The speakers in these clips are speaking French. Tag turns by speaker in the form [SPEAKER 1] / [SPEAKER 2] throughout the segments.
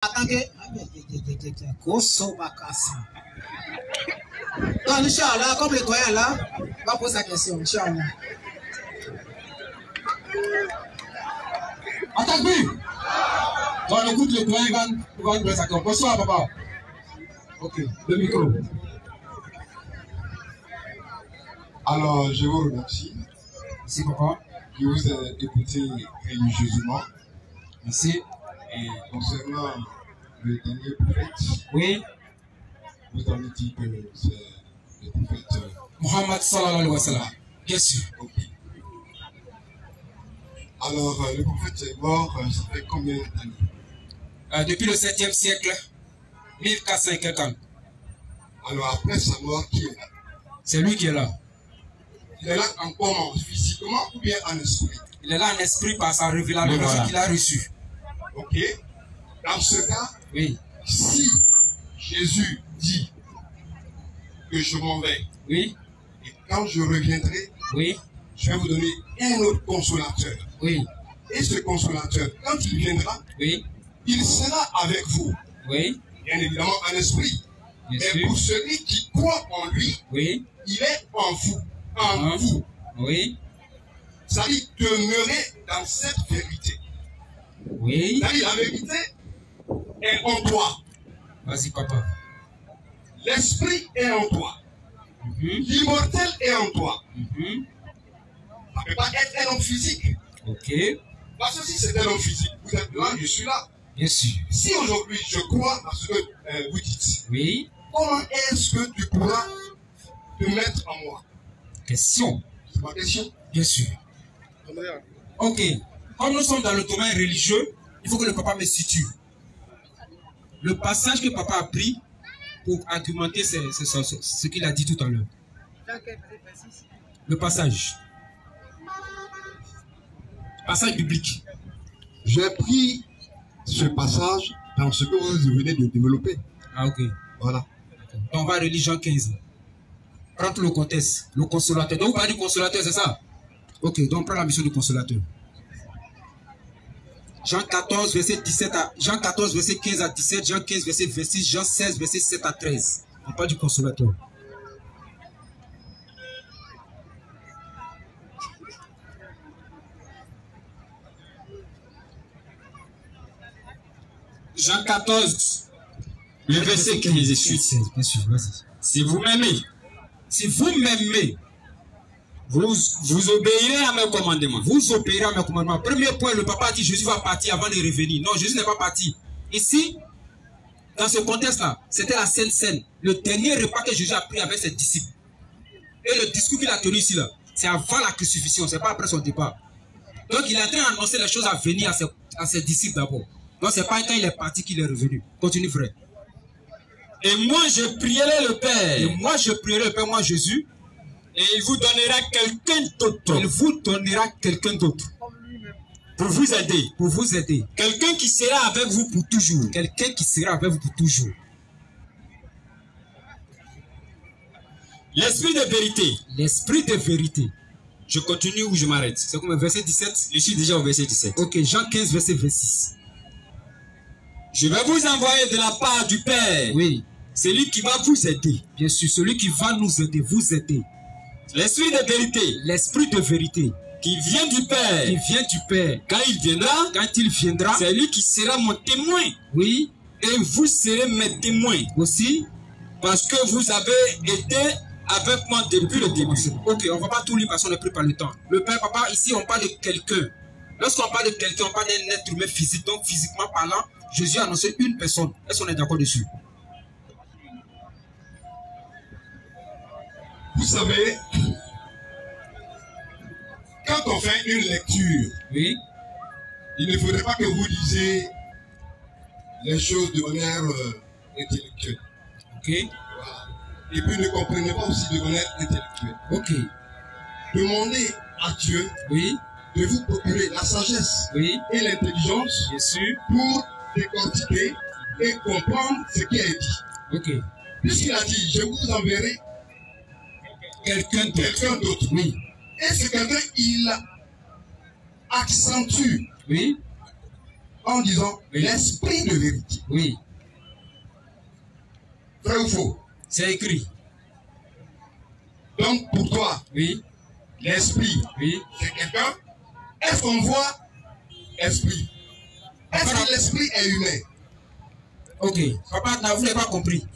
[SPEAKER 1] Attends que donc, Inch'Allah, comme le doyen là, va poser sa question, Inch'Allah.
[SPEAKER 2] Attaque lui. Donc, écoute, le doyen va poser sa question. Bonsoir, papa. Ok, le micro.
[SPEAKER 3] Alors, je vous remercie.
[SPEAKER 2] Merci, papa.
[SPEAKER 3] Je vous ai écouté religieusement.
[SPEAKER 2] Merci.
[SPEAKER 3] Et concernant le dernier prophète,
[SPEAKER 2] oui,
[SPEAKER 3] vous avez dit que c'est le prophète
[SPEAKER 2] Muhammad sallallahu alayhi wa sallam. Bien sûr.
[SPEAKER 3] Okay. Alors, le prophète est mort, ça fait combien d'années?
[SPEAKER 2] Depuis le 7e siècle, 1400 et quelques ans.
[SPEAKER 3] Alors, après sa mort, qui est là?
[SPEAKER 2] C'est lui qui est là.
[SPEAKER 3] Il est là en comment? Physiquement ou bien en esprit?
[SPEAKER 2] Il est là en esprit par sa révélation voilà. Qu'il a reçue.
[SPEAKER 3] Ok. Dans ce cas,
[SPEAKER 2] oui.
[SPEAKER 3] Si Jésus dit que je m'en vais,
[SPEAKER 2] oui.
[SPEAKER 3] Et quand je reviendrai,
[SPEAKER 2] oui.
[SPEAKER 3] Je vais vous donner un autre consolateur.
[SPEAKER 2] Oui.
[SPEAKER 3] Et ce consolateur, quand il viendra,
[SPEAKER 2] oui.
[SPEAKER 3] Il sera avec vous.
[SPEAKER 2] Oui.
[SPEAKER 3] Bien évidemment en esprit.
[SPEAKER 2] Bien
[SPEAKER 3] mais
[SPEAKER 2] sûr.
[SPEAKER 3] Pour celui qui croit en lui,
[SPEAKER 2] oui.
[SPEAKER 3] Il est en vous. En vous.
[SPEAKER 2] Oui.
[SPEAKER 3] Ça dit demeurer dans cette vérité.
[SPEAKER 2] Oui.
[SPEAKER 3] Ça dit la vérité est en toi.
[SPEAKER 2] Vas-y, papa.
[SPEAKER 3] L'esprit est en toi. L'immortel est en toi. Ça ne peut pas être un homme physique.
[SPEAKER 2] Ok.
[SPEAKER 3] Parce que si c'est un homme physique, vous êtes là, je suis là.
[SPEAKER 2] Bien sûr.
[SPEAKER 3] Si aujourd'hui je crois à ce que vous dites,
[SPEAKER 2] oui.
[SPEAKER 3] Comment est-ce que tu pourras te mettre en moi?
[SPEAKER 2] Question.
[SPEAKER 3] C'est ma question.
[SPEAKER 2] Bien sûr. Ok. Comme nous sommes dans le domaine religieux, il faut que le papa me situe. Le passage que papa a pris pour argumenter ce qu'il a dit tout à l'heure. Le passage. Passage biblique.
[SPEAKER 3] J'ai pris ce passage dans ce que vous venez de développer.
[SPEAKER 2] Ah ok.
[SPEAKER 3] Voilà.
[SPEAKER 2] Donc on va relire Jean 15. Prends tout le contexte. Le consolateur. Donc vous parlez du consolateur, c'est ça? Ok, donc prends la mission du consolateur. Jean 14, verset 17 à... Jean 14, verset 15 à 17, Jean 15, verset 26, Jean 16, verset 7 à 13. On parle du consolateur. Jean 14, le verset 15 et suite. Bien sûr, vas-y. Si vous m'aimez, vous obéirez à mes commandements. Vous obéirez à mes commandements. Premier point, le papa a dit Jésus va partir avant de revenir. Non, Jésus n'est pas parti. Ici, dans ce contexte-là, c'était la Sainte Seine. Le dernier repas que Jésus a pris avec ses disciples. Et le discours qu'il a tenu ici, là, c'est avant la crucifixion, c'est pas après son départ. Donc il est en train d'annoncer les choses à venir à ses disciples d'abord. Donc c'est pas quand il est parti qu'il est revenu. Continue, frère. Et moi je prierai le Père. Et moi je prierai le Père, moi Jésus. Et il vous donnera quelqu'un d'autre. Il vous donnera quelqu'un d'autre. Pour vous aider. Pour vous aider. Quelqu'un qui sera avec vous pour toujours. Quelqu'un qui sera avec vous pour toujours. L'esprit de vérité. L'esprit de vérité. Je continue ou je m'arrête? C'est comme le verset 17. Je suis déjà au verset 17. Ok, Jean 15, verset 26. Je vais vous envoyer de la part du Père. Oui. Celui qui va vous aider. Bien sûr, celui qui va nous aider, vous aider. L'esprit de vérité. L'esprit de vérité. Qui vient du Père. Qui vient du Père. Quand il viendra, c'est lui qui sera mon témoin. Oui. Et vous serez mes témoins. Aussi. Parce que vous avez été avec moi depuis le début. Ok, on ne va pas tout lire parce qu'on est pris par le temps. Le Père, papa, ici on parle de quelqu'un. Lorsqu'on parle de quelqu'un, on parle d'un être humain physique. Donc physiquement parlant, Jésus a annoncé une personne. Est-ce qu'on est d'accord dessus?
[SPEAKER 3] Vous savez, quand on fait une lecture,
[SPEAKER 2] oui,
[SPEAKER 3] il ne faudrait pas que vous lisiez les choses de manière intellectuelle.
[SPEAKER 2] Ok.
[SPEAKER 3] Voilà. Et puis ne comprenez pas aussi de manière intellectuelle.
[SPEAKER 2] Ok.
[SPEAKER 3] Demandez à Dieu,
[SPEAKER 2] oui,
[SPEAKER 3] de vous procurer la sagesse,
[SPEAKER 2] oui,
[SPEAKER 3] et l'intelligence,
[SPEAKER 2] bien sûr,
[SPEAKER 3] pour décortiquer et comprendre ce qui est dit.
[SPEAKER 2] Ok.
[SPEAKER 3] Puisqu'il a dit, je vous enverrai quelqu'un d'autre.
[SPEAKER 2] Oui.
[SPEAKER 3] Et ce quelqu'un, il accentue.
[SPEAKER 2] Oui.
[SPEAKER 3] en disant l'esprit de vérité.
[SPEAKER 2] Oui.
[SPEAKER 3] Vrai ou faux?
[SPEAKER 2] C'est écrit.
[SPEAKER 3] Donc pour toi,
[SPEAKER 2] Oui.
[SPEAKER 3] l'esprit,
[SPEAKER 2] Oui.
[SPEAKER 3] c'est quelqu'un. Est-ce qu'on voit esprit? Est-ce que l'esprit est humain?
[SPEAKER 1] Ok. Papa, vous n'avez pas compris.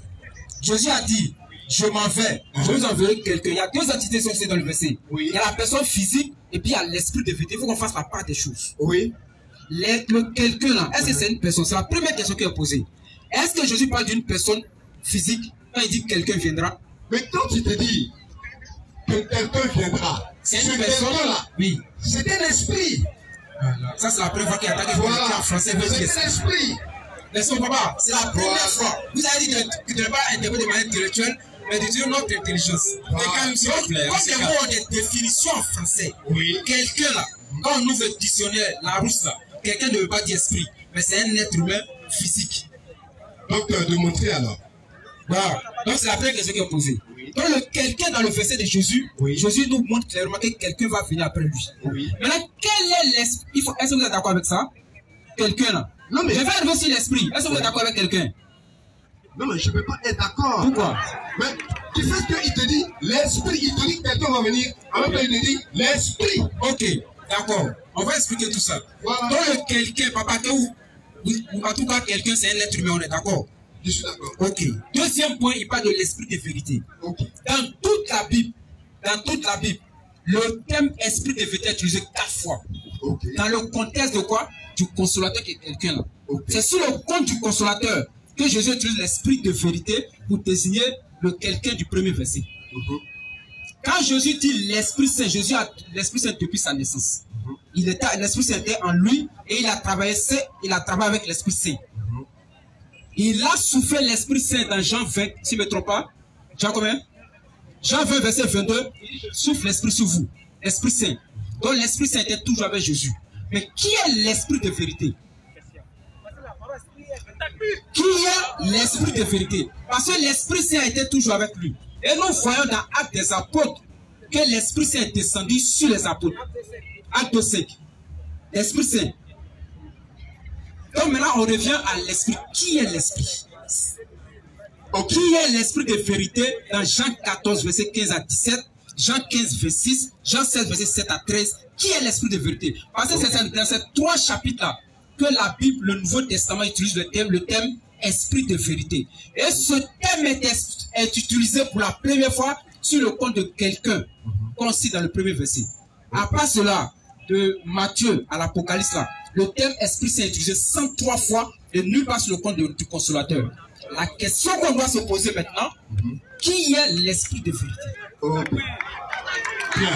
[SPEAKER 1] Jésus a dit, je m'en vais, je vous enverrai quelqu'un. Il y a deux entités qui sont dans le verset.
[SPEAKER 3] Oui.
[SPEAKER 1] Il y a la personne physique et puis il y a l'esprit de vérité. Il faut qu'on fasse la part des choses.
[SPEAKER 3] Oui.
[SPEAKER 1] Le quelqu'un là, est-ce que c'est une personne? C'est la première question qui est posée. Est-ce que Jésus parle d'une personne physique quand il dit que quelqu'un viendra?
[SPEAKER 3] Mais quand tu te dis que quelqu'un viendra,
[SPEAKER 1] C'est
[SPEAKER 3] ce
[SPEAKER 1] une personne
[SPEAKER 3] quelqu'un-là,
[SPEAKER 1] Oui.
[SPEAKER 3] c'est un esprit.
[SPEAKER 1] Voilà. Ça, c'est la première fois qu'il attaque
[SPEAKER 3] Voilà.
[SPEAKER 1] en français.
[SPEAKER 3] C'est un esprit.
[SPEAKER 1] Laissons papa, c'est la première fois. Vous avez dit que tu ne devez pas interpréter de manière intellectuelle, mais d'utiliser notre intelligence. Mais quand même, s'il vous plaît, comme les mots ont des définitions en français,
[SPEAKER 3] Oui.
[SPEAKER 1] quelqu'un là, quand on ouvre le dictionnaire, la rousse là, quelqu'un ne veut pas dire esprit, mais c'est un être humain physique.
[SPEAKER 3] Donc, de montrer alors.
[SPEAKER 1] Voilà. Donc c'est la première question qui est posée. Donc le quelqu'un dans le verset de Jésus,
[SPEAKER 3] Oui.
[SPEAKER 1] Jésus nous montre clairement que quelqu'un va venir après lui.
[SPEAKER 3] Oui.
[SPEAKER 1] Maintenant, quel est l'esprit? Est-ce que vous êtes d'accord avec ça? Quelqu'un là.
[SPEAKER 3] Non, mais
[SPEAKER 1] Je vais arriver sur l'esprit. Est-ce que vous êtes d'accord avec quelqu'un?
[SPEAKER 3] non, mais je ne peux pas être d'accord.
[SPEAKER 1] Pourquoi?
[SPEAKER 3] Mais tu fais ce qu'il te dit, l'esprit, il te dit que quelqu'un va venir, en même temps il te dit l'esprit.
[SPEAKER 1] Ok, d'accord. On va expliquer tout ça.
[SPEAKER 3] Voilà.
[SPEAKER 1] Donc le quelqu'un, papa, que ou en tout cas quelqu'un, c'est un être humain, on est d'accord?
[SPEAKER 3] Je suis d'accord.
[SPEAKER 1] Ok. Deuxième point, il parle de l'esprit de vérité.
[SPEAKER 3] Ok.
[SPEAKER 1] Dans toute la Bible, le thème esprit de vérité est utilisé 4 fois.
[SPEAKER 3] Ok.
[SPEAKER 1] Dans le contexte de quoi? Du consolateur qui est quelqu'un là.
[SPEAKER 3] Ok.
[SPEAKER 1] C'est sur le compte du consolateur que Jésus utilise l'esprit de vérité pour désigner le quelqu'un du premier verset. Quand Jésus dit l'Esprit Saint, Jésus a l'Esprit Saint depuis sa naissance. L'Esprit Saint était en lui et il a travaillé avec l'Esprit Saint. Il a soufflé l'Esprit Saint dans Jean 20, si je ne me trompe pas. Jean combien? Jean 20, verset 22. Souffle l'Esprit sur vous. L'Esprit Saint. Donc l'Esprit Saint était toujours avec Jésus. Mais qui est l'Esprit de vérité? Qui est l'Esprit de vérité? Parce que l'Esprit Saint était toujours avec lui. Et nous voyons dans Actes des Apôtres que l'Esprit Saint est descendu sur les apôtres. Acte 5. L'Esprit Saint. Donc maintenant on revient à l'Esprit. Qui est l'Esprit? Qui est l'Esprit de vérité dans Jean 14, verset 15 à 17, Jean 15, verset 6, Jean 16, verset 7 à 13. Qui est l'Esprit de vérité? Parce que c'est dans ces 3 chapitres-là que la Bible, le Nouveau Testament utilise le thème Esprit de vérité. Et ce thème est utilisé pour la première fois sur le compte de quelqu'un, qu'on cite dans le premier verset. À part cela, de Matthieu à l'Apocalypse, là, le thème Esprit Saint est utilisé 103 fois et nulle part sur le compte du consolateur. La question qu'on doit se poser maintenant, qui est l'Esprit de vérité?
[SPEAKER 3] Ok. Bien.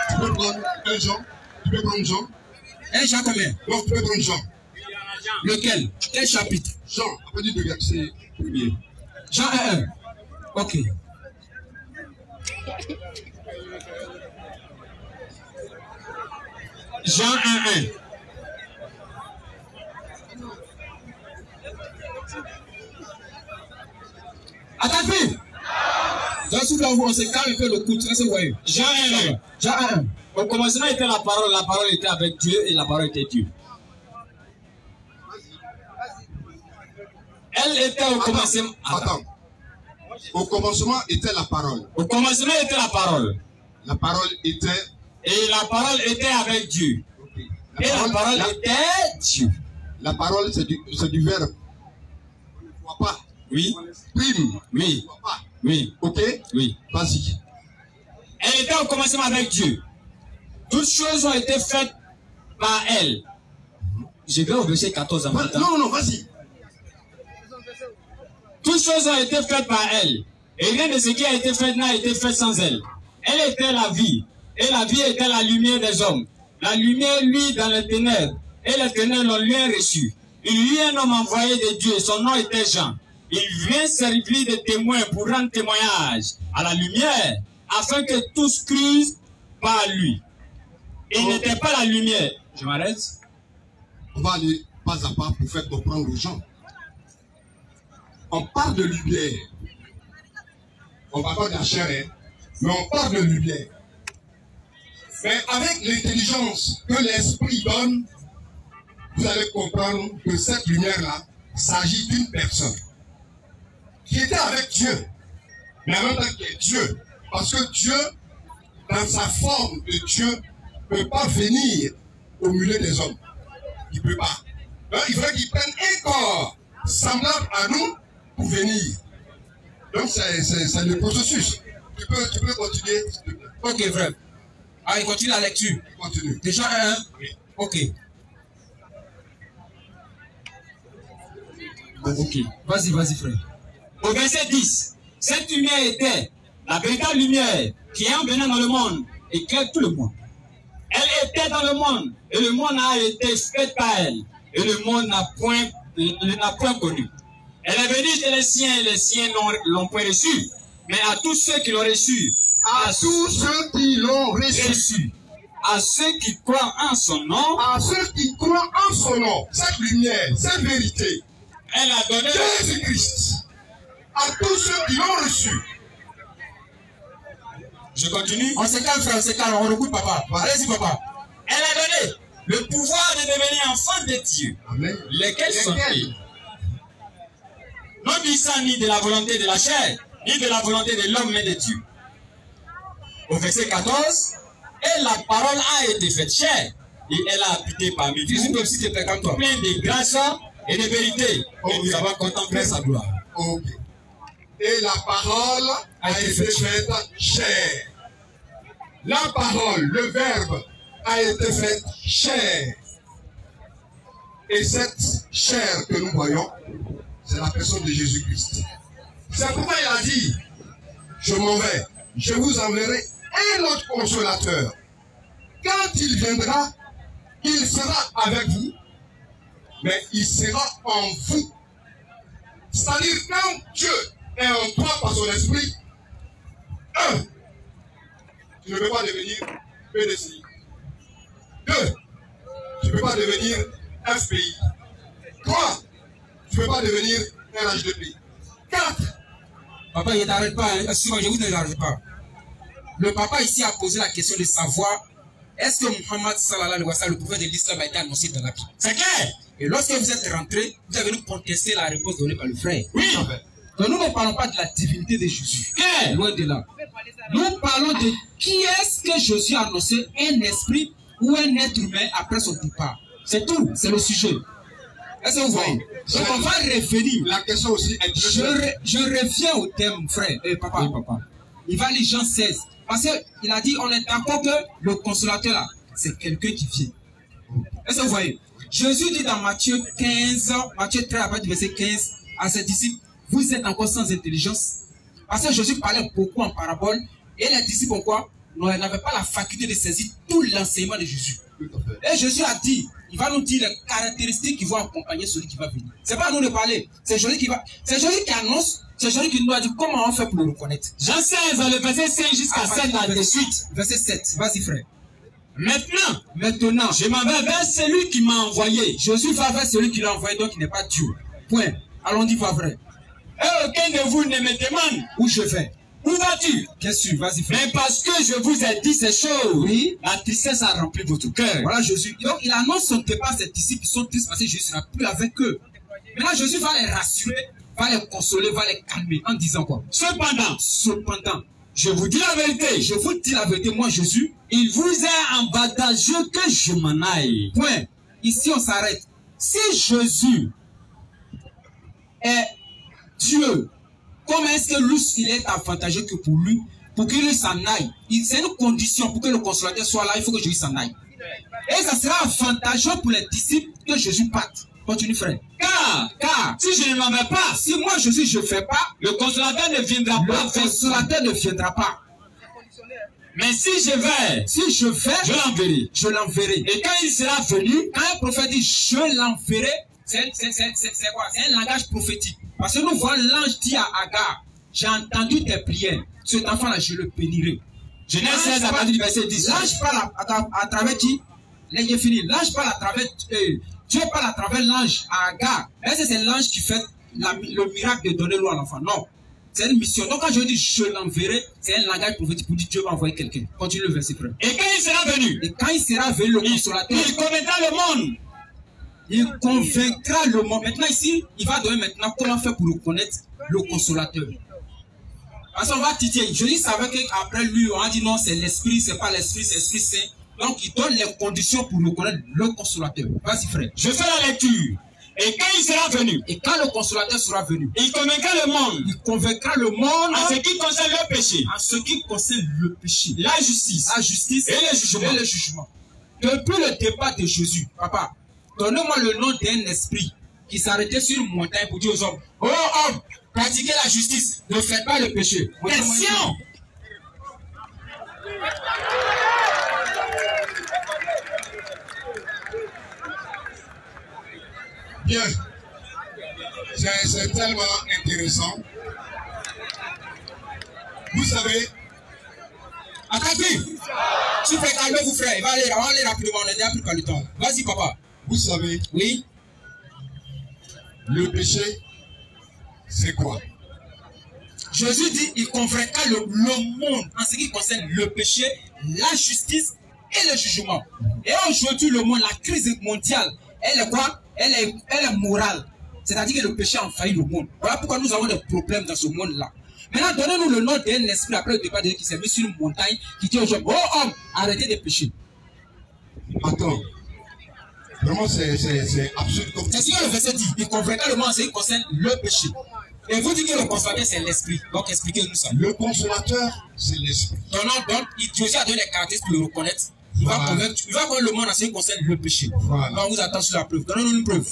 [SPEAKER 3] Tu peux prendre un Jean. Tu peux prendre Jean.
[SPEAKER 1] Un Jean combien?
[SPEAKER 3] Non, tu peux prendre Jean.
[SPEAKER 1] Lequel? Quel chapitre?
[SPEAKER 3] Jean, à partir du verset 1er.
[SPEAKER 1] Jean 1. Ok. Jean 1. Attends, je suis là où on se calme un peu le coup, c'est voyez. Jean 1. Jean 1.
[SPEAKER 2] Au commencement était la parole était avec Dieu et la parole était Dieu. Elle était au commencement.
[SPEAKER 3] Attends. Au commencement était la parole.
[SPEAKER 2] Au commencement était la parole.
[SPEAKER 3] La parole était.
[SPEAKER 2] Et la parole était avec Dieu.
[SPEAKER 3] Okay.
[SPEAKER 2] Et la parole était Dieu.
[SPEAKER 3] La parole, c'est du verbe. On ne voit pas.
[SPEAKER 2] Oui.
[SPEAKER 3] Prime.
[SPEAKER 2] Oui.
[SPEAKER 3] On ne voit pas.
[SPEAKER 2] Oui.
[SPEAKER 3] Ok?
[SPEAKER 2] Oui.
[SPEAKER 3] Vas-y.
[SPEAKER 2] Elle était au commencement avec Dieu. Toutes choses ont été faites par elle. Je vais au verset 14 en même temps.
[SPEAKER 3] Non, vas-y.
[SPEAKER 2] Toutes choses ont été faites par elle. Et rien de ce qui a été fait n'a été fait sans elle. Elle était la vie. Et la vie était la lumière des hommes. La lumière, lui, dans les ténèbres. Et les ténèbres l'ont rien reçu. Il y a un homme envoyé de Dieu. Son nom était Jean. Il vient servir de témoin pour rendre témoignage à la lumière, afin que tous crient par lui. Il n'était pas la lumière. Je m'arrête.
[SPEAKER 3] On va aller pas à pas pour faire comprendre aux gens. On parle de lumière. On ne parle pas de la chair, hein, mais on parle de lumière. Mais avec l'intelligence que l'esprit donne, vous allez comprendre que cette lumière-là s'agit d'une personne qui était avec Dieu, mais en même temps qui est Dieu. Parce que Dieu, dans sa forme de Dieu, ne peut pas venir au milieu des hommes. Il ne peut pas. Donc, il faudrait qu'il prenne un corps semblable à nous pour venir. Donc, c'est le processus. Tu peux continuer.
[SPEAKER 1] Ok, frère. Allez, continue la lecture.
[SPEAKER 3] Continue.
[SPEAKER 1] Déjà un.
[SPEAKER 3] Oui.
[SPEAKER 1] Ok. Ok. Vas-y, frère.
[SPEAKER 2] Au verset 10, cette lumière était la véritable lumière qui, en venant dans le monde, éclaire tout le monde. Elle était dans le monde, et le monde a été fait par elle, et le monde n'a point connu. Elle est venue chez les siens, et les siens l'ont point reçue. Mais à tous ceux qui l'ont reçue,
[SPEAKER 3] À tous ceux qui l'ont reçu,
[SPEAKER 2] à ceux qui croient en son nom,
[SPEAKER 3] à ceux qui croient en son nom, cette lumière, cette vérité,
[SPEAKER 2] elle a donné
[SPEAKER 3] Jésus-Christ, à tous ceux qui l'ont reçu.
[SPEAKER 2] Je continue.
[SPEAKER 1] On se calme, frère, on se calme. On recoule, papa. Allez-y, papa.
[SPEAKER 2] Elle a donné le pouvoir de devenir enfant de Dieu.
[SPEAKER 3] Amen.
[SPEAKER 2] Lesquels sont ils? N'obéissant ni de la volonté de la chair, ni de la volonté de l'homme, mais de Dieu. Au verset 14, et la parole a été faite chair, et elle a habité parmi nous,
[SPEAKER 1] Jésus peut aussi te faire comme toi.
[SPEAKER 2] plein de grâce et de vérité. Et nous avons contemplé sa gloire.
[SPEAKER 3] Ok. Et la parole a été faite chair. La parole, le verbe, a été faite chair. Et cette chair que nous voyons, c'est la personne de Jésus-Christ. C'est pourquoi il a dit, je m'en vais, je vous enverrai un autre consolateur. Quand il viendra, il sera avec vous, mais il sera en vous. C'est-à-dire, quand Dieu est en toi par son esprit, tu ne peux pas devenir PDCI. 2, tu ne peux pas devenir FPI. 3, tu ne peux pas devenir RHDP. 4,
[SPEAKER 1] Papa, il n'arrête pas. Hein. Excusez-moi, je vous n'arrête pas. Le papa ici a posé la question de savoir est-ce que Muhammad sallallahu alayhi wa sallam, le prophète de l'islam, a été annoncé dans la Bible.
[SPEAKER 2] C'est clair?
[SPEAKER 1] Et lorsque vous êtes rentré, vous avez nous contester la réponse donnée par le frère.
[SPEAKER 2] Oui.
[SPEAKER 1] Donc nous ne parlons pas de la divinité de Jésus. Loin de là. Nous parlons de qui est-ce que Jésus a annoncé, un esprit ou un être humain après son départ. C'est tout, c'est le sujet. Est-ce que vous voyez? Donc on va revenir.
[SPEAKER 3] la question aussi est
[SPEAKER 1] Je reviens au thème, frère. Papa. Oui, papa. Il va lire Jean 16. Parce qu'il a dit, on est d'accord que le consolateur là, c'est quelqu'un qui vient. Est-ce que vous voyez? Jésus dit dans Matthieu 15, Matthieu 13, à partir du verset 15, à ses disciples, vous êtes encore sans intelligence. Parce que Jésus parlait beaucoup en parabole, et les disciples, pourquoi? N'avaient pas la faculté de saisir tout l'enseignement de Jésus. Et Jésus a dit, il va nous dire les caractéristiques qui vont accompagner celui qui va venir. C'est pas à nous de parler, c'est Jésus qui va, c'est Jésus qui annonce, c'est Jésus qui nous a dit comment on fait pour le reconnaître.
[SPEAKER 2] Jean 16, le verset 5 jusqu'à 7 là de suite.
[SPEAKER 1] Verset 7, vas-y frère.
[SPEAKER 2] Maintenant, je m'en vais vers celui qui m'a envoyé.
[SPEAKER 1] Jésus va vers celui qui l'a envoyé, donc il n'est pas Dieu. Point. Allons-y, va vrai.
[SPEAKER 2] Et aucun de vous ne me demande
[SPEAKER 1] où je vais.
[SPEAKER 2] Où vas-tu?
[SPEAKER 1] Bien sûr, vas-y frère.
[SPEAKER 2] Mais parce que je vous ai dit ces choses,
[SPEAKER 1] oui,
[SPEAKER 2] la tristesse a rempli votre cœur.
[SPEAKER 1] Voilà Jésus. Donc il annonce son départ à ses disciples qui sont tristes parce que Jésus ne sera plus avec eux. Maintenant Jésus va les rassurer, va les consoler, va les calmer en disant quoi? Cependant,
[SPEAKER 2] je vous dis la vérité.
[SPEAKER 1] Je vous dis la vérité, moi Jésus,
[SPEAKER 2] il vous est avantageux que je m'en aille.
[SPEAKER 1] Point. Ici on s'arrête. Si Jésus est Dieu, comment est-ce que lui, il est avantageux que pour lui, pour qu'il s'en aille? C'est une condition pour que le consolateur soit là, il faut que Jésus s'en aille. Et ça sera avantageux pour les disciples que Jésus parte. Continue frère. Car,
[SPEAKER 2] si je ne m'en vais pas,
[SPEAKER 1] si moi Jésus je ne fais pas,
[SPEAKER 2] le consolateur ne viendra pas.
[SPEAKER 1] Le consolateur ne viendra pas.
[SPEAKER 2] Mais si je vais, je l'enverrai. Et quand il sera venu,
[SPEAKER 1] quand un prophète dit je l'enverrai, c'est quoi? C'est un langage prophétique. Parce que nous voyons l'ange dit à Agar, j'ai entendu tes prières, cet enfant-là, je le bénirai.
[SPEAKER 2] Genèse 16 à partir du verset 10.
[SPEAKER 1] L'ange parle à travers qui? L'ange fini. L'ange parle à travers, Dieu parle à travers l'ange à Agar. Est-ce que c'est l'ange qui fait le miracle de donner l'eau à l'enfant? Non. C'est une mission. Donc quand je dis je l'enverrai, c'est un langage prophétique pour dire Dieu va envoyer quelqu'un. Continue le verset frère.
[SPEAKER 2] Et quand il sera venu,
[SPEAKER 1] le consolateur,
[SPEAKER 2] il connaîtra le monde.
[SPEAKER 1] Il convaincra le monde. Maintenant ici, il va donner maintenant comment faire pour reconnaître le consolateur. Parce qu'on va titiller. Jésus savait qu'après lui, on a dit non, c'est l'esprit, c'est pas l'esprit, c'est l'esprit saint. Donc il donne les conditions pour reconnaître le consolateur. Vas-y frère.
[SPEAKER 2] Je fais la lecture. Et quand il sera venu,
[SPEAKER 1] et quand le consolateur sera venu,
[SPEAKER 2] il convaincra le monde.
[SPEAKER 1] Il convaincra le monde
[SPEAKER 2] en ce qui concerne le péché.
[SPEAKER 1] En ce qui concerne le péché.
[SPEAKER 2] La justice.
[SPEAKER 1] Et le jugement. Depuis le départ de Jésus, papa, donnez-moi le nom d'un esprit qui s'arrêtait sur une montagne pour dire aux hommes, oh homme, pratiquez la justice, ne faites pas le péché.
[SPEAKER 2] Question.
[SPEAKER 3] Bien, c'est tellement intéressant. Vous savez,
[SPEAKER 1] attaquez. Si frère, calmez-vous frère, on va aller rapidement, on est déjà plus pas le temps. Vas-y papa.
[SPEAKER 3] Vous savez,
[SPEAKER 1] oui,
[SPEAKER 3] le péché, c'est quoi?
[SPEAKER 1] Jésus dit, il convaincra le monde en ce qui concerne le péché, la justice et le jugement. Et aujourd'hui, le monde, la crise mondiale, elle est quoi? Elle est morale. C'est-à-dire que le péché a envahi le monde. Voilà pourquoi nous avons des problèmes dans ce monde-là. Maintenant, donnez-nous le nom d'un esprit après le départ de Jésus qui s'est mis sur une montagne, qui dit aux gens, oh homme, arrêtez de pécher.
[SPEAKER 3] Attends. Vraiment, c'est absurde.
[SPEAKER 1] C'est ce que le verset dit. Il convaincra le monde en ce qui concerne le péché. Et vous dites que le consolateur, c'est l'esprit. Donc, expliquez-nous ça.
[SPEAKER 3] Le consolateur, c'est l'esprit.
[SPEAKER 1] Donc, Jésus a donné les caractéristiques pour le reconnaître. Il va convaincre le monde en ce qui concerne le péché.
[SPEAKER 3] Voilà.
[SPEAKER 1] Donc, on vous attend sur la preuve. Donnez-nous une preuve.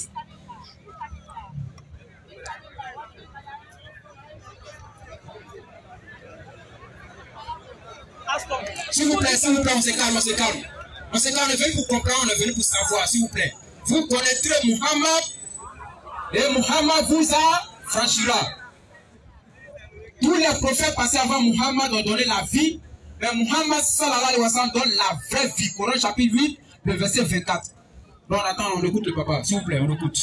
[SPEAKER 1] S'il vous plaît, on se calme, on se calme. On se calme, on est venu pour comprendre, on est venu pour savoir, s'il vous plaît. Vous connaîtrez Muhammad, et Muhammad vous franchira. Tous les prophètes passés avant Muhammad ont donné la vie, mais Muhammad sallallahu alayhi wa sallam donne la vraie vie. Coran chapitre 8, le verset 24. Donc on attend, on écoute le papa, s'il vous plaît, on écoute.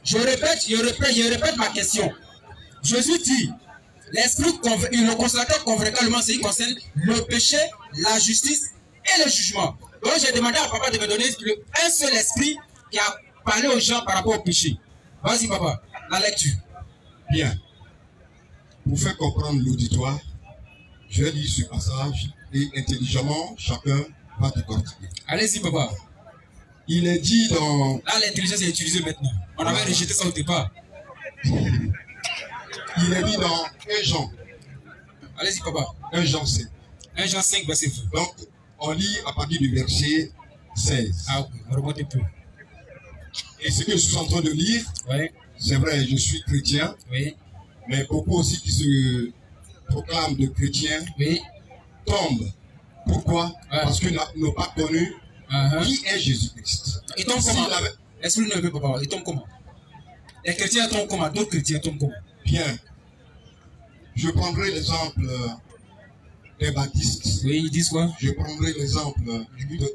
[SPEAKER 1] Je répète ma question. Jésus dit, l'esprit, le consolateur convaincra le monde en ce qui concerne le péché, la justice et le jugement. Donc j'ai demandé à papa de me donner un seul esprit qui a parlé aux gens par rapport au péché. Vas-y papa, la lecture.
[SPEAKER 3] Bien. Pour faire comprendre l'auditoire, je vais lire ce passage et intelligemment, chacun va décortiquer.
[SPEAKER 1] Allez-y papa.
[SPEAKER 3] Il est dit dans...
[SPEAKER 1] Là, l'intelligence est utilisée maintenant. On avait rejeté ça au départ.
[SPEAKER 3] Il est dit dans 1 Jean.
[SPEAKER 1] Allez-y, papa.
[SPEAKER 3] 1 Jean 5.
[SPEAKER 1] 1 Jean 5, verset 20.
[SPEAKER 3] Donc, on lit à partir du verset 16.
[SPEAKER 1] Ah, ok. On remonte un peu.
[SPEAKER 3] Et ce que je suis en train de lire,
[SPEAKER 1] oui. C'est
[SPEAKER 3] vrai, je suis chrétien.
[SPEAKER 1] Oui.
[SPEAKER 3] Mais beaucoup aussi qui se proclament de chrétiens
[SPEAKER 1] oui.
[SPEAKER 3] tombent. Pourquoi? Parce qu'ils n'ont pas connu qui est Jésus-Christ.
[SPEAKER 1] Il tombe comment? Est-ce que vous ne veut pas? Il tombe comment? Les chrétiens tombent comment? D'autres chrétiens tombent comment?
[SPEAKER 3] Bien. Je prendrai l'exemple des baptistes.
[SPEAKER 1] Oui, ils disent quoi?
[SPEAKER 3] Je prendrai l'exemple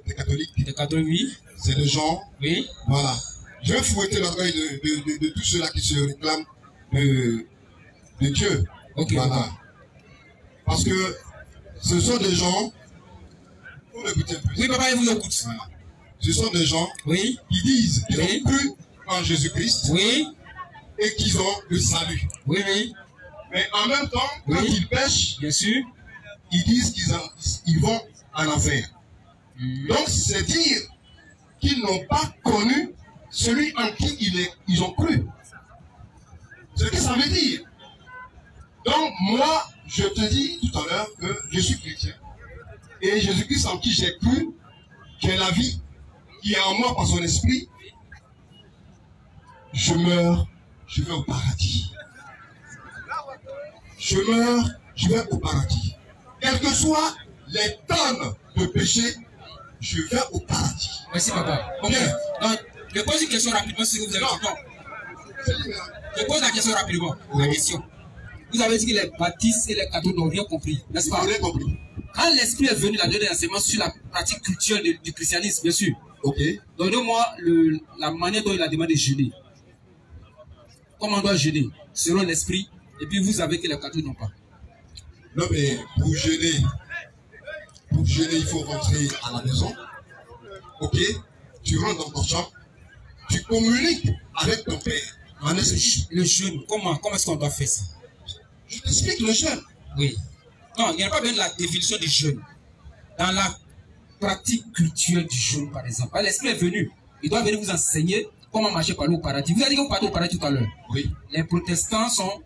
[SPEAKER 3] des catholiques.
[SPEAKER 1] Des catholiques, oui.
[SPEAKER 3] C'est des gens.
[SPEAKER 1] Oui.
[SPEAKER 3] Voilà. Je vais fouetter l'oreille de tous ceux-là qui se réclament de Dieu.
[SPEAKER 1] Ok.
[SPEAKER 3] Voilà. Parce que ce sont des gens. Vous m'écoutez un peu.
[SPEAKER 1] Oui, papa, il vous écoute.
[SPEAKER 3] Voilà. Ce sont des gens
[SPEAKER 1] oui.
[SPEAKER 3] qui disent qu'ils ont cru en Jésus-Christ.
[SPEAKER 1] Oui.
[SPEAKER 3] Et qu'ils ont le salut.
[SPEAKER 1] Oui, oui.
[SPEAKER 3] Mais en même temps, quand ils pêchent,
[SPEAKER 1] bien sûr,
[SPEAKER 3] ils disent qu'ils vont en enfer. Donc, c'est dire qu'ils n'ont pas connu celui en qui ils ont cru. C'est ce que ça veut dire. Donc, moi, je te dis tout à l'heure que je suis chrétien. Et Jésus-Christ en qui j'ai cru, qui est la vie, qui est en moi par son esprit, je meurs, je vais au paradis. Je meurs, je vais au paradis. Quelles que soient les tonnes de péché, je vais au paradis.
[SPEAKER 1] Merci papa. Ok. Donc, je pose une question rapidement si vous avez le temps. Je pose la question rapidement. La question. Vous avez dit que les baptistes et les catholiques n'ont rien compris, n'est-ce pas?
[SPEAKER 3] Rien compris.
[SPEAKER 1] Quand l'esprit est venu, la donner enseignement sur la pratique culturelle du christianisme, bien sûr.
[SPEAKER 3] Ok.
[SPEAKER 1] Donnez-moi la manière dont il a demandé de jeûner. Comment on doit jeûner? Selon l'esprit. Et puis vous savez que les catholiques n'ont pas.
[SPEAKER 3] Non mais pour jeûner, pour jeûner, il faut rentrer à la maison. Ok? Tu rentres dans ton chambre. Tu communiques avec ton père.
[SPEAKER 1] Le jeûne, comment est-ce qu'on doit faire ça?
[SPEAKER 3] Je t'explique le jeûne.
[SPEAKER 1] Oui. Non, il n'y a pas bien de la définition du jeûne. Dans la pratique culturelle du jeûne, par exemple, l'Esprit est venu. Il doit venir vous enseigner comment marcher par l'eau au paradis. Vous avez dit que vous partez au paradis tout à l'heure.
[SPEAKER 3] Oui.
[SPEAKER 1] Les protestants sont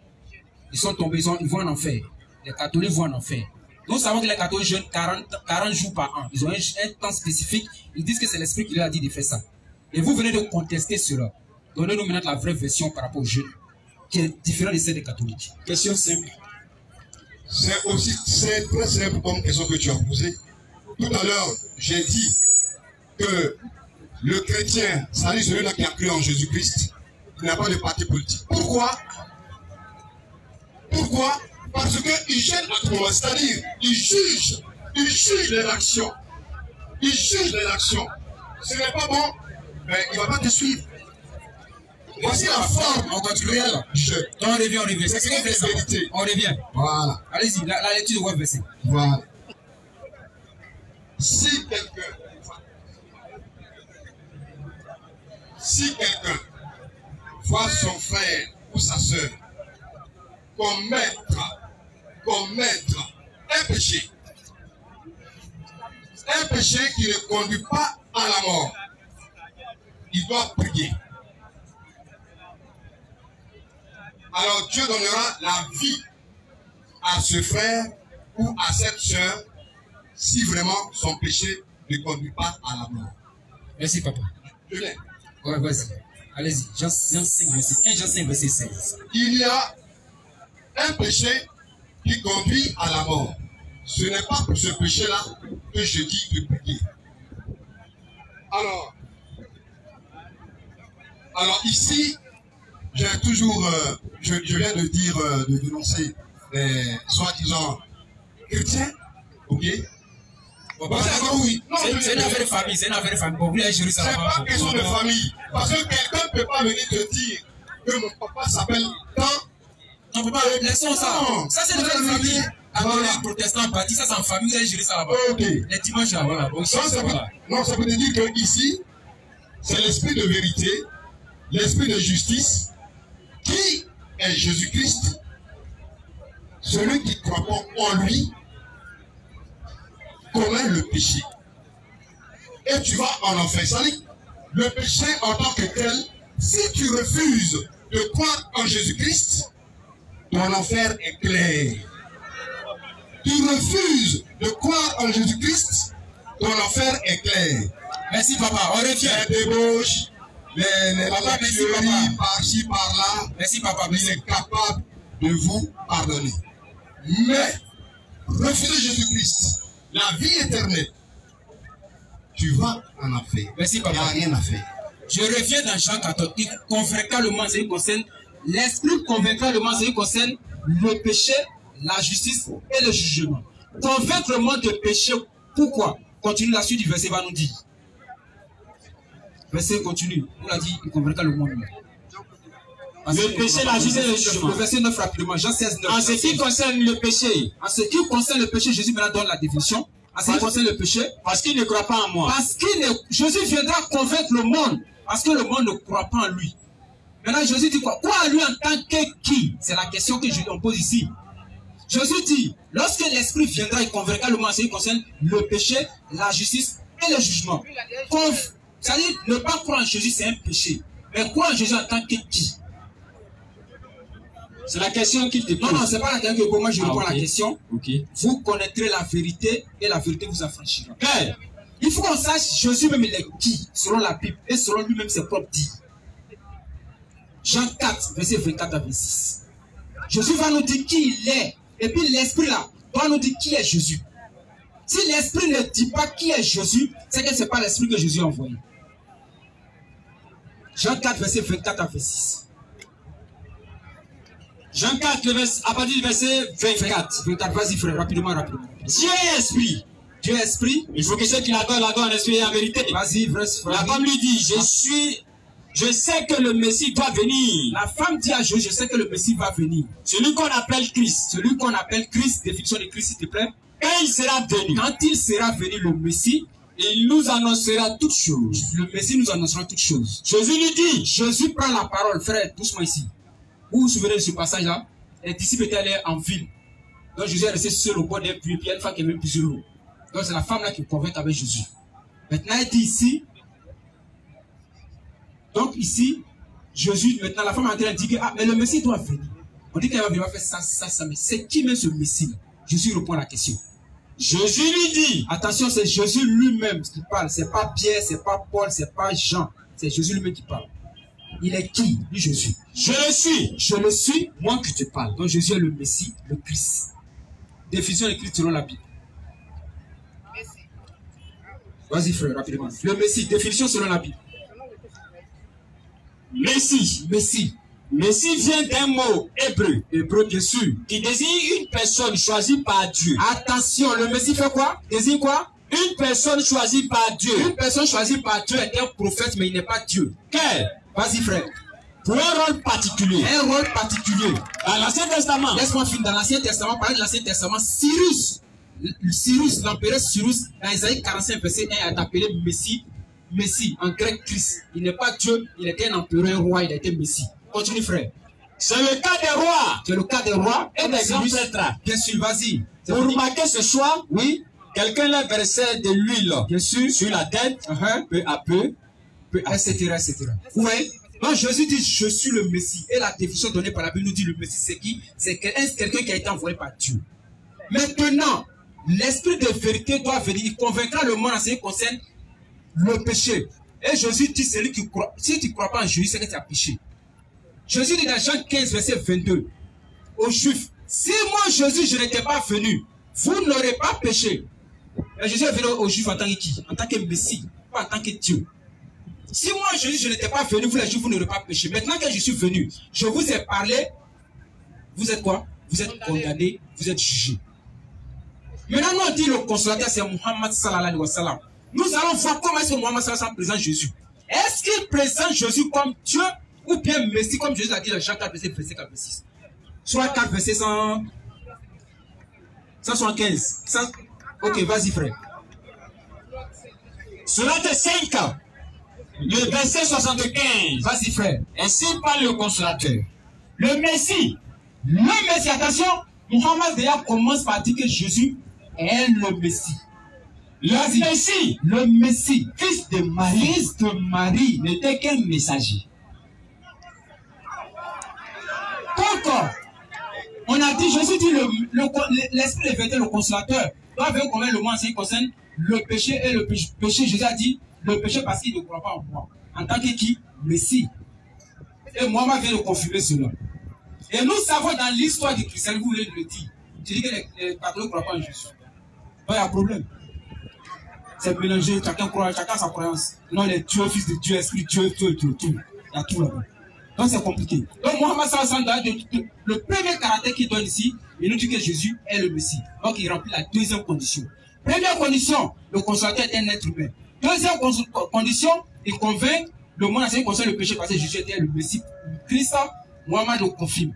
[SPEAKER 1] tombés, ils vont en enfer. Les catholiques vont en enfer. Nous savons que les catholiques jeûnent 40 jours par an. Ils ont un temps spécifique. Ils disent que c'est l'Esprit qui leur a dit de faire ça. Et vous venez de contester cela. Donnez-nous maintenant la vraie version par rapport au jeûne, qui est différente de celle des catholiques. Question simple.
[SPEAKER 3] C'est très simple comme question que tu as posée. Tout à l'heure, j'ai dit que le chrétien, c'est-à-dire celui-là qui a cru en Jésus-Christ, il n'a pas de parti politique. Pourquoi? Pourquoi? Parce qu'il gêne à tout, c'est-à-dire il juge les actions. Il juge les actions. Ce n'est pas bon, mais il ne va pas te suivre. Voici la forme en réelle.
[SPEAKER 1] On revient. C'est ce qu'on fait ça. On revient.
[SPEAKER 3] Voilà.
[SPEAKER 1] Allez-y, la lecture de votre verset.
[SPEAKER 3] Voilà. Si quelqu'un voit son frère ou sa soeur commettre un péché qui ne conduit pas à la mort, il doit prier. Alors Dieu donnera la vie à ce frère ou à cette soeur si vraiment son péché ne conduit pas à la mort.
[SPEAKER 1] Merci papa.
[SPEAKER 3] Je l'ai.
[SPEAKER 1] Ouais, vas-y. Allez-y. Jean 5, verset 16.
[SPEAKER 3] Il y a un péché qui conduit à la mort. Ce n'est pas pour ce péché-là que je dis de prier. Alors ici, j'ai toujours, je viens de dire, de dénoncer les soi-disant chrétiens, ok?
[SPEAKER 1] Bon, oui. C'est une affaire de famille, c'est une affaire de famille. Bon, c'est
[SPEAKER 3] pas question de famille. Parce que quelqu'un ne peut pas venir te dire que mon papa s'appelle tant.
[SPEAKER 1] Non, papa, laissons ça. Non, ça, c'est une affaire de famille. Avant les protestants baptistes, ça c'est en famille, vous allez gérer ça là-bas.
[SPEAKER 3] Ok.
[SPEAKER 1] Les dimanches là, voilà.
[SPEAKER 3] Non, ça veut dire que ici, c'est l'esprit de vérité, l'esprit de justice, qui est Jésus-Christ, celui qui croit pas en lui, commet le péché. Et tu vas en enfer. Ça dit, le péché en tant que tel, si tu refuses de croire en Jésus-Christ, ton enfer est clair. Tu refuses de croire en Jésus-Christ, ton enfer est clair.
[SPEAKER 1] Merci papa, on revient.
[SPEAKER 3] Les débauches, les tueries par-ci, par-là,
[SPEAKER 1] merci papa,
[SPEAKER 3] il est capable de vous pardonner. Mais, refusez Jésus-Christ, la vie éternelle, tu vas en enfer.
[SPEAKER 1] Merci papa.
[SPEAKER 3] Il n'y a rien à faire.
[SPEAKER 1] Je reviens dans Jean 14. Il convaincra le monde, ce qui concerne l'esprit, convaincra le monde, ce qui concerne le péché, la justice et le jugement. Convaincre le monde de péché, pourquoi? Continue la suite du verset, va nous dire. Verset continue. On l'a dit, il convaincra le monde.
[SPEAKER 2] Le péché, la justice et le jugement.
[SPEAKER 1] Le verset 9 rapidement, Jean 16, 9.
[SPEAKER 2] En ce qui concerne le péché.
[SPEAKER 1] En ce qui concerne le péché, Jésus maintenant donne la définition. En ce qui concerne le péché.
[SPEAKER 2] Parce qu'il ne croit pas en moi.
[SPEAKER 1] Parce Jésus viendra convaincre le monde. Parce que le monde ne croit pas en lui. Maintenant, Jésus dit quoi? Croire en lui en tant que qui? C'est la question que je lui pose ici. Jésus dit, lorsque l'Esprit viendra, il convaincra le monde en ce qui concerne le péché, la justice et le jugement. C'est-à-dire, ne pas croire en Jésus, c'est un péché. Mais croire en Jésus en tant que qui?
[SPEAKER 2] C'est la question qu'il te pose.
[SPEAKER 1] Non, c'est pas la question que pour moi je réponds à la question.
[SPEAKER 2] Okay.
[SPEAKER 1] Vous connaîtrez la vérité et la vérité vous affranchira. Okay. Il faut qu'on sache Jésus même il est qui, selon la Bible et selon lui-même ses propres dits. Jean 4, verset 24 à 26. Jésus va nous dire qui il est. Et puis l'Esprit là doit nous dire qui est Jésus. Si l'Esprit ne dit pas qui est Jésus, c'est que ce n'est pas l'Esprit que Jésus a envoyé. Jean 4, verset 24 à 26.
[SPEAKER 2] Jean 4, à partir du verset 24.
[SPEAKER 1] Vas-y frère, rapidement.
[SPEAKER 2] Dieu est esprit.
[SPEAKER 1] Dieu est esprit.
[SPEAKER 2] Il faut que ceux qui l'adorent en esprit et en vérité.
[SPEAKER 1] Vas-y, frère.
[SPEAKER 2] La femme lui dit, je sais que le Messie doit venir.
[SPEAKER 1] La femme dit à Jésus, je sais que le Messie va venir.
[SPEAKER 2] Celui qu'on appelle Christ.
[SPEAKER 1] Celui qu'on appelle Christ, définition de Christ s'il te plaît.
[SPEAKER 2] Quand il sera venu,
[SPEAKER 1] le Messie,
[SPEAKER 2] il nous annoncera toutes choses.
[SPEAKER 1] Le Messie nous annoncera toutes choses.
[SPEAKER 2] Jésus lui dit,
[SPEAKER 1] Jésus prend la parole, frère, doucement ici. Vous vous souvenez de ce passage-là? Les disciples étaient allés en ville. Donc Jésus est resté seul au bord d'un puits, puis il y a une femme qui est même plus sur l'eau. Donc c'est la femme là qui convainc avec Jésus. Maintenant, elle dit ici. Donc ici, Jésus, maintenant la femme est en train de dire que ah, mais le Messie doit venir. On dit qu'elle va venir faire ça, mais c'est qui même ce Messie? Jésus répond à la question.
[SPEAKER 2] Jésus lui dit,
[SPEAKER 1] attention, c'est Jésus lui-même qui parle. C'est pas Pierre, c'est pas Paul, c'est pas Jean. C'est Jésus lui-même qui parle. Il est qui? Lui, Jésus.
[SPEAKER 2] Je le suis.
[SPEAKER 1] Je le suis, moi que tu parles. Donc Jésus est le Messie, le Christ. Définition écrite selon la Bible. Vas-y frère, rapidement. Le Messie, définition selon la Bible.
[SPEAKER 2] Messie.
[SPEAKER 1] Messie.
[SPEAKER 2] Messie vient d'un mot hébreu.
[SPEAKER 1] Hébreu, bien sûr.
[SPEAKER 2] Qui désigne une personne choisie par Dieu.
[SPEAKER 1] Attention, le Messie fait quoi? Désigne quoi?
[SPEAKER 2] Une personne choisie par Dieu.
[SPEAKER 1] Une personne choisie par Dieu est un prophète, mais il n'est pas Dieu.
[SPEAKER 2] Quel?
[SPEAKER 1] Vas-y frère.
[SPEAKER 2] Pour un rôle particulier.
[SPEAKER 1] Un rôle particulier.
[SPEAKER 2] Dans l'Ancien Testament.
[SPEAKER 1] Laisse-moi finir. Dans l'Ancien Testament, parler de l'Ancien Testament, Cyrus, l'empereur Cyrus, dans Isaïe 45, verset 1, est appelé Messie, en grec Christ. Il n'est pas Dieu, il était un empereur, un roi, il était Messie. Continue frère.
[SPEAKER 2] C'est le cas des rois.
[SPEAKER 1] C'est le cas des rois
[SPEAKER 2] et des grands prêtres.
[SPEAKER 1] Bien sûr, vas-y.
[SPEAKER 2] Pour remarquer ce choix,
[SPEAKER 1] oui,
[SPEAKER 2] quelqu'un leur versait de l'huile,
[SPEAKER 1] bien sûr,
[SPEAKER 2] sur la tête, peu à peu,
[SPEAKER 1] etc. Ouais. Donc Jésus dit, je suis le Messie. Et la définition donnée par la Bible nous dit, le Messie c'est qui? C'est quelqu'un qui a été envoyé par Dieu. Maintenant, l'esprit de vérité doit venir. Il convaincra le monde en ce qui concerne le péché. Et Jésus dit, celui qui croit, si tu ne crois pas en Jésus, c'est que tu as péché. Jésus dit dans Jean 15, verset 22, aux Juifs, si moi Jésus, je n'étais pas venu, vous n'aurez pas péché. Et Jésus est venu aux Juifs en tant que qui? En tant que Messie, pas en tant que Dieu. Si moi Jésus, je n'étais pas venu, vous les Juifs, vous n'aurez pas péché. Maintenant que je suis venu, je vous ai parlé, vous êtes quoi? Vous êtes condamnés, vous êtes jugés. Maintenant, nous on dit le consolateur, c'est Muhammad sallallahu alayhi wa sallam. Nous allons voir comment est-ce que Muhammad sallallahu alayhi wa sallam présente Jésus. Est-ce qu'il présente Jésus comme Dieu ou bien Messie, comme Jésus a dit dans Jean 4, verset 4, verset 6. Soit 4, verset 175. Ok, vas-y frère.
[SPEAKER 2] Cela de 5 ans. Le verset 75.
[SPEAKER 1] Vas-y frère.
[SPEAKER 2] Ainsi parle le consolateur.
[SPEAKER 1] Le Messie, attention, Muhammad déjà commence par dire que Jésus est le Messie. Le Messie, fils de Marie, n'était qu'un messager. Donc, on a dit, Jésus dit, l'esprit de vérité, le consolateur, doit venir convaincre le monde en ce qui concerne le péché et le péché. Jésus a dit, le péché parce qu'il ne croit pas en moi. En tant que qui? Messie. Et Mohammed vient de confirmer cela. Et nous savons dans l'histoire du christianisme, vous voulez le dire, tu dis que les catholiques ne croient pas en Jésus. Il y a un problème. C'est mélangé, chacun croit, chacun sa croyance. Non, les Dieu, fils de Dieu, esprit Dieu, tout. Il y a tout là-bas. Donc c'est compliqué. Donc Mohammed le premier caractère qu'il donne ici, il nous dit que Jésus est le Messie. Donc il remplit la deuxième condition. Première condition, le consolateur est un être humain. Deuxième condition, il convainc le monde en ce qui concerne le péché parce que Jésus était le Messie. Christ, Mohammed le confirme.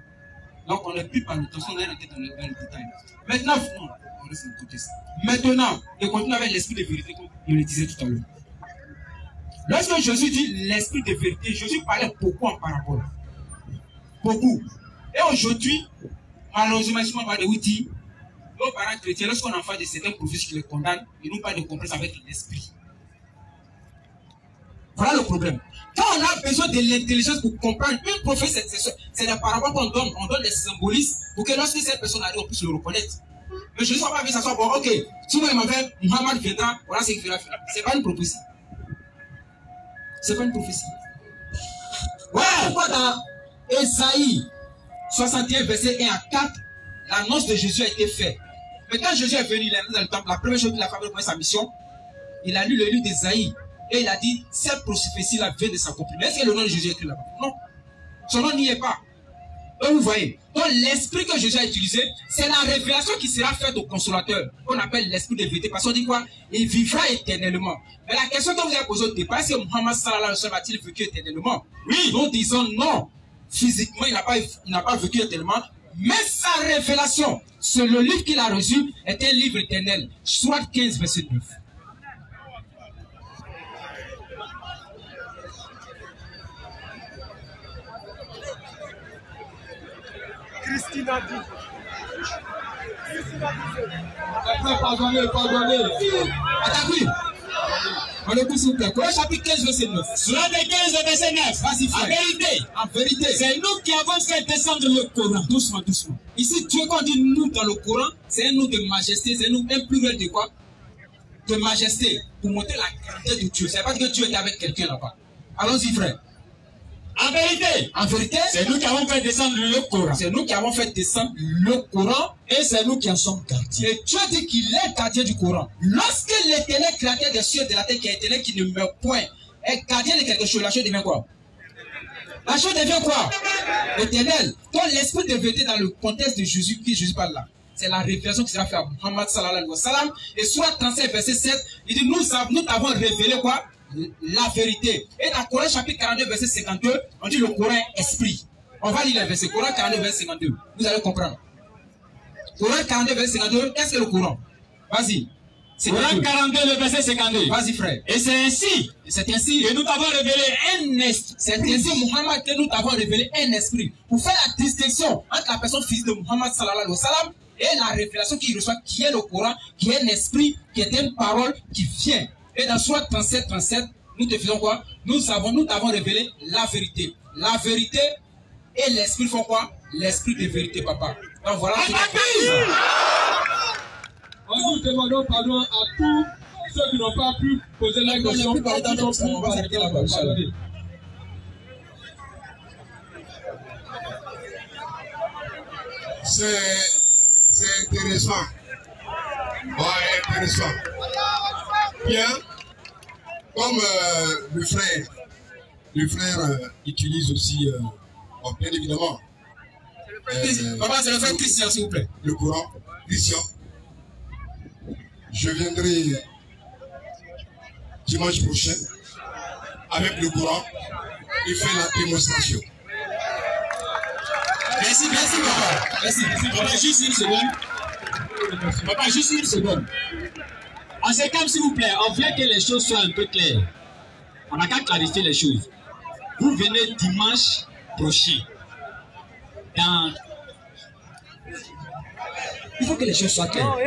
[SPEAKER 1] Donc on n'est plus par l'intention, on est rentré dans le détail. Maintenant, on reste de côté ça. Maintenant, il continue avec l'esprit de vérité, comme je le disais tout à l'heure. Lorsque Jésus dit l'esprit de vérité, Jésus parlait beaucoup en parabole. Beaucoup. Et aujourd'hui, malheureusement, je parle de outils. Nos parents chrétiens, lorsqu'on en fait de certains prophéties qui les condamnent, ils n'ont pas de compréhension avec l'esprit. Voilà le problème. Quand on a besoin de l'intelligence pour comprendre une prophétie, c'est la parabole qu'on donne. On donne des symbolismes pour que lorsque cette personne arrive, on puisse le reconnaître. Mais Jésus n'a pas vu ça soit bon, ok. Si moi, il m'avait, Muhammad viendra, voilà ce qu'il fera. C'est pas une prophétie. C'est pas une prophétie. Ouais, pourquoi dans Esaïe 61, verset 1 à 4, l'annonce de Jésus a été faite. Mais quand Jésus est venu, il est dans le temple, la première chose qu'il a fait pour sa mission, il a lu le livre d'Esaïe et il a dit, cette prophétie-là vient de s'accomplir. Mais est-ce que le nom de Jésus est écrit là-bas? Non. Son nom n'y est pas. Donc vous voyez, donc l'esprit que Jésus a utilisé, c'est la révélation qui sera faite au consolateur, qu'on appelle l'esprit de vérité, parce qu'on dit quoi? Il vivra éternellement. Mais la question que vous avez posée au départ, est-ce que Muhammad sallallahu alayhi wa sallam a-t-il vécu éternellement? Oui. Nous disons non. Physiquement, il n'a pas vécu éternellement. Mais sa révélation sur le livre qu'il a reçu est un livre éternel. Sourate 15, verset 9.
[SPEAKER 4] Christina dit.
[SPEAKER 1] Pardonnez. Attaquez. On écoute s'il vous plaît. Coran chapitre 15, verset 9.
[SPEAKER 2] Sourate 15, verset 9.
[SPEAKER 1] Vas-y, frère.
[SPEAKER 2] En vérité, c'est nous qui avons fait descendre le Coran.
[SPEAKER 1] Doucement. Ici, Dieu, quand on dit nous dans le Coran, c'est un nous de majesté, c'est un nous un pluriel de quoi? De majesté, pour montrer la grandeur de Dieu. C'est pas que Dieu est avec quelqu'un là-bas. Allons-y, frère.
[SPEAKER 2] En vérité,
[SPEAKER 1] c'est nous qui avons fait descendre le Coran. C'est nous qui avons fait descendre le Coran et c'est nous qui en sommes gardiens. Et Dieu dit qu'il est gardien du Coran. Lorsque l'éternel créateur des cieux et de la terre, qui est éternel, qui ne meurt point, est gardien de quelque chose, la chose devient quoi? La chose devient quoi? Éternel. Donc l'esprit de vérité dans le contexte de Jésus, qui Jésus parle là, c'est la révélation qui sera faite à Muhammad sallallahu alayhi wa sallam. Et sur la 37, verset 7, il dit nous t'avons révélé quoi? La vérité. Et dans Coran chapitre 42, verset 52, on dit le Coran est esprit. On va lire le verset. Coran 42, verset 52. Vous allez comprendre. Coran 42, verset 52, qu'est-ce que le Coran? Vas-y.
[SPEAKER 2] Coran 42, le verset 52.
[SPEAKER 1] Vas-y, frère.
[SPEAKER 2] Et c'est ainsi
[SPEAKER 1] que
[SPEAKER 2] nous t'avons révélé un esprit.
[SPEAKER 1] C'est ainsi, Muhammad, que nous t'avons révélé un esprit. Pour faire la distinction entre la personne physique de Muhammad sallallahu alayhi wa sallam et la révélation qu'il reçoit, qui est le Coran, qui est un esprit, qui est une parole qui vient. Et dans Sourate 37, nous te faisons quoi? Nous t'avons révélé la vérité. La vérité et l'esprit font quoi? L'esprit de vérité, papa. Donc voilà.
[SPEAKER 4] Nous demandons pardon à tous ceux qui n'ont pas pu poser la question.
[SPEAKER 1] On va s'arrêter là-bas.
[SPEAKER 3] C'est intéressant. Ouais, intéressant. Bien. Comme le frère utilise aussi, bien évidemment.
[SPEAKER 1] Papa, c'est le frère Christian, s'il vous plaît.
[SPEAKER 3] Le Coran, Christian. Je viendrai dimanche prochain avec le Coran et faire la démonstration.
[SPEAKER 1] Merci, papa. Merci.
[SPEAKER 2] Papa, juste une seconde. En ces cas, s'il vous plaît, on veut que les choses soient un peu claires. On n'a qu'à clarifier les choses. Vous venez dimanche prochain.
[SPEAKER 1] Il faut que les choses soient claires.